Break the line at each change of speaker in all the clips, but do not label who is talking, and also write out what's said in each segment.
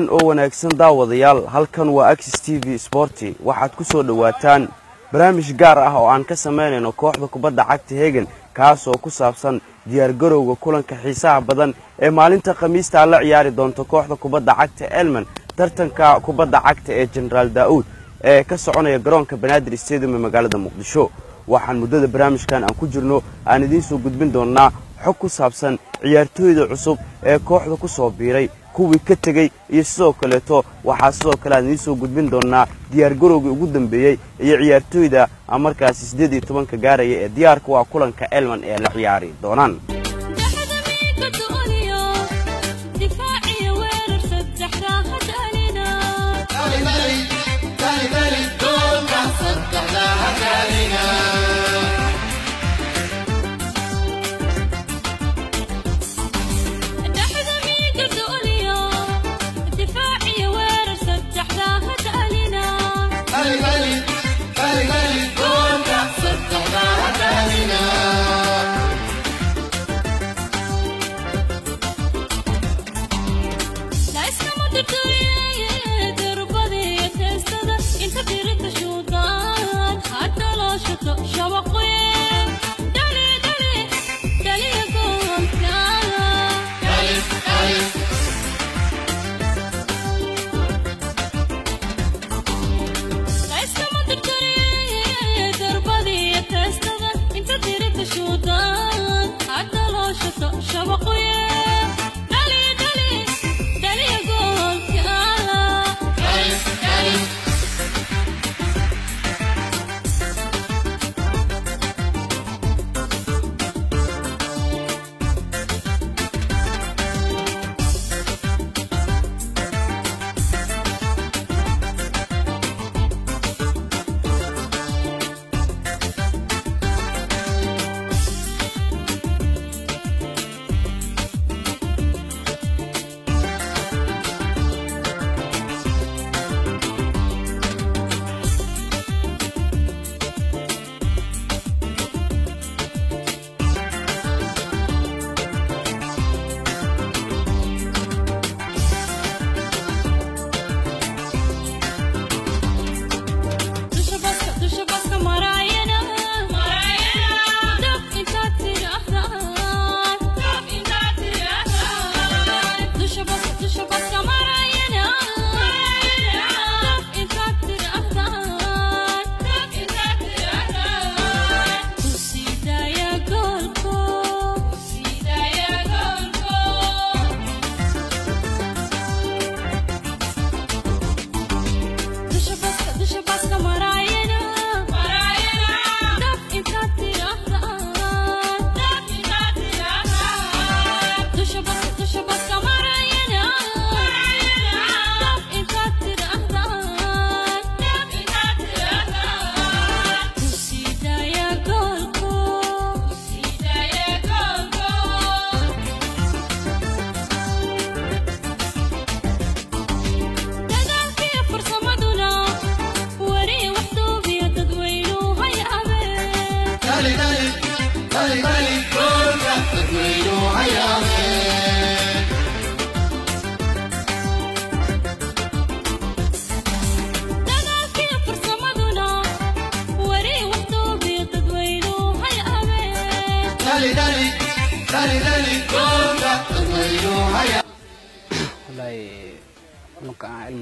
oo wanaagsan daawadayaal halkan waa Axis TV Sporti waxaad ku soo dhawaataan barnaamij gaar ah oo aan ka sameynayno kooxda kubadda cagta Hegan kaas oo ku saabsan diyaar garowga kulanka xiisaha badan ee maalinta Khamiista la ciyaari doonto kooxda kubadda cagta Elman tartanka kubadda cagta ee General Daoud ee ka soconaya garoonka Banaadir Stadium ee magaalada Muqdisho waxaan muddada barnaamijkan aan ku jirno aan idin soo gudbin doonaa xog ku saabsan ciyaartooyda cusub ee kooxda ku soo biiray kuwii ka tagay iyo sidoo kaleeto waxaa sidoo kale aan idin soo gudbin doonaa diyaar garowga ugu dambeeyay iyo ciyaartooyda markaas 18 ka gaaraya ee diyaarka waa kulanka Elman ee la ciyaari doonaan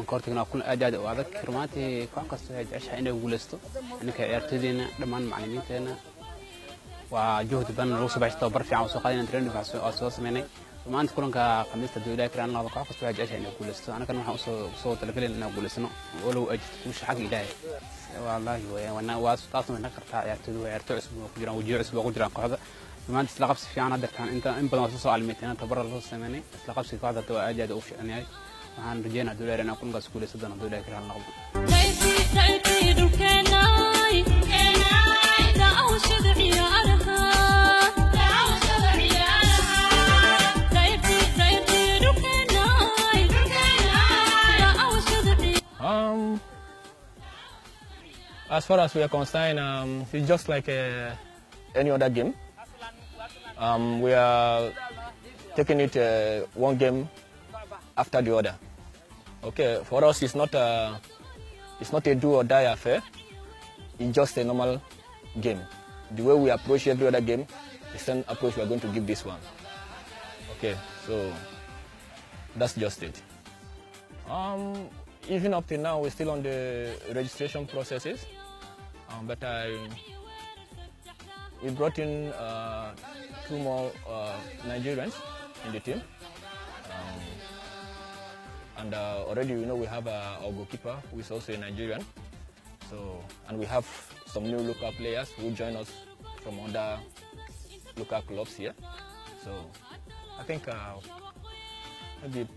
كورتنا كل أجاد وهذاك كرماتي كوكس عيش عنا وجلسته إنك عرتدينا دمان معلمينتنا وجهد بن روس بعد تبر في عوض قادين ترند في أساس مني وما أنت كلهم كقميص تدويلا كران الله كوكس عيش عنا وجلسته أنا كان راح صوت لكل إنه وجلسنا ولو أجد وش حق إلهي والله وأنا واصل من نكر عرتدو عرتو اسمه وجران وجيع اسمه وجران قهذا وما أنت تلاقبس في عنا درت أنت بدل ما توصل على 200 تبر روس مني تلاقبس في قاعدة تو أجاد وش يعني waxaan rajeyna doollar inaan kun gaas kuulaysadana doollar ka noqdo
As far as we are concerned, it's just like any other game. We are taking it one game after the other. Okay, for us it's not a do or die affair. It's just a normal game. The way we approach every other game, the same approach we are going to give this one. Okay, so that's just it. Even up till now, we're still on the registration processes, but we brought in 2 more Nigerians in the team. And already, we have our goalkeeper, who is also a Nigerian. So, and we have some new local players who join us from other local clubs here. So, I think maybe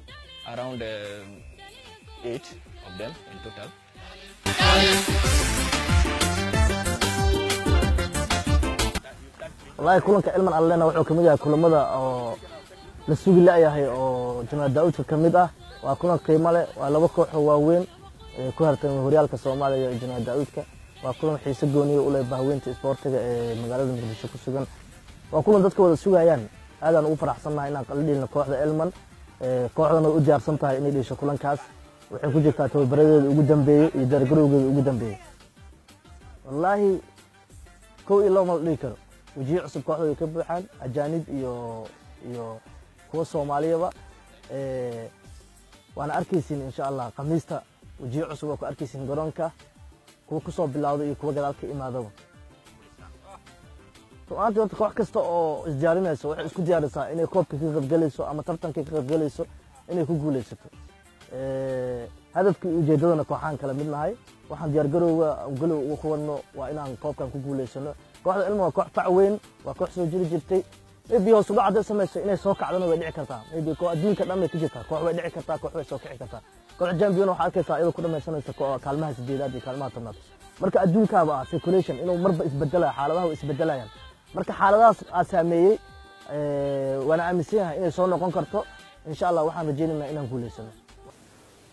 around 8 of them in total.
والله كلنا علما علينا wuxuu kamid yahay kulamada oo la sugi laayahay oo Jamaal Daawud kamid ah waa kulan qiimo leh waa laba koox oo waaweyn ku hartan horyaalka Soomaaliya iyo Jamaal Daawudka waa kulan xiiso gooni u leh bahweynta isboortiga ee magaalada Muqdisho ku sugan waa kulan dadka wada sugayaan aadaan ugu faraxsanahay inaan qalbiina kooxda Elman kooxdana u diyaarsan tahay inay dhasho kulankaas waxay ku jirtaa tababaradeeda ugu dambeeyay iyo dargarowgeeda ugu dambeeyay wallahi koo ilo mal dhigi karo وجي عصب كوحدة كبحان أجانب iyo kuwa Soomaaliyaba waana arkaysin insha Allah qamiista wajii cusub oo ku arkaysin garoonka kuwa ku soo bilowday iyo kuwa gadaalka imaadaba toonta horta koox kasta oo isdiyaarinayso waxay isku diyaarisaa inay koobka ka qayb galayso ama tartanka ka qayb galayso inay ku guuleysato hadafka ujeedadana kooxan kala mid nahay waxaan diyaar garowga ugu kuwano waa inaan koobkan ku guuleysano kooxda ilmo waa koox facweyn waa koox soo jiri jirtay maybe hoos uga caday samayso inay soo kacdana way dhici kartaa maybe koox adduunka dhan way ku jirtaa koox way dhici kartaa koox way soo kici kartaa koox champion waxa arkaysaa iyadoo ku dhamaysanaysa kaalmaha 8aad iyo kaalmaha 10aad marka adduunkaaba ah circulation inuu marba isbedelayo xaaladaha way isbedelayaan marka xaaladahaas aan saameeyay waana aaminsanahay inay soo noqon karto insha Allah waxaan rajaynaynaa inaan guuleysano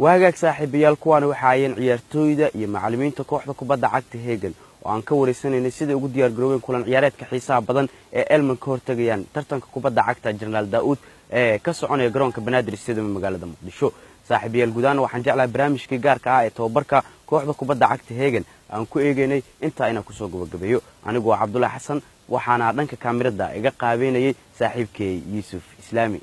waagaag saaxiibayaal kuwaan waxa ayeen ciyaartooyda iyo macallimiinta kooxda kubadda cagta Hegan oo aan ka wareysanaynay sida ugu diyaar garoobeen kulan ciyaareedka xiisaha badan ee Elman ka hortagayaan tartanka kubadda cagta Jamaal Daawud ee ka soconaya garoonka Banaadir Stadium magaalada Muqdisho saaxiibayaal gudaana waxaan jeclahay barnaamijkii gaarka ah ee tababarka kooxda kubadda cagta Hegan aan ku eegaynay inta ina ku soo gabagabeeyo anigu waa Cabdullaahi Xasan waxaana dhanka kaamirada iga qaabeynayay saaxiibkay Yuusuf Islaami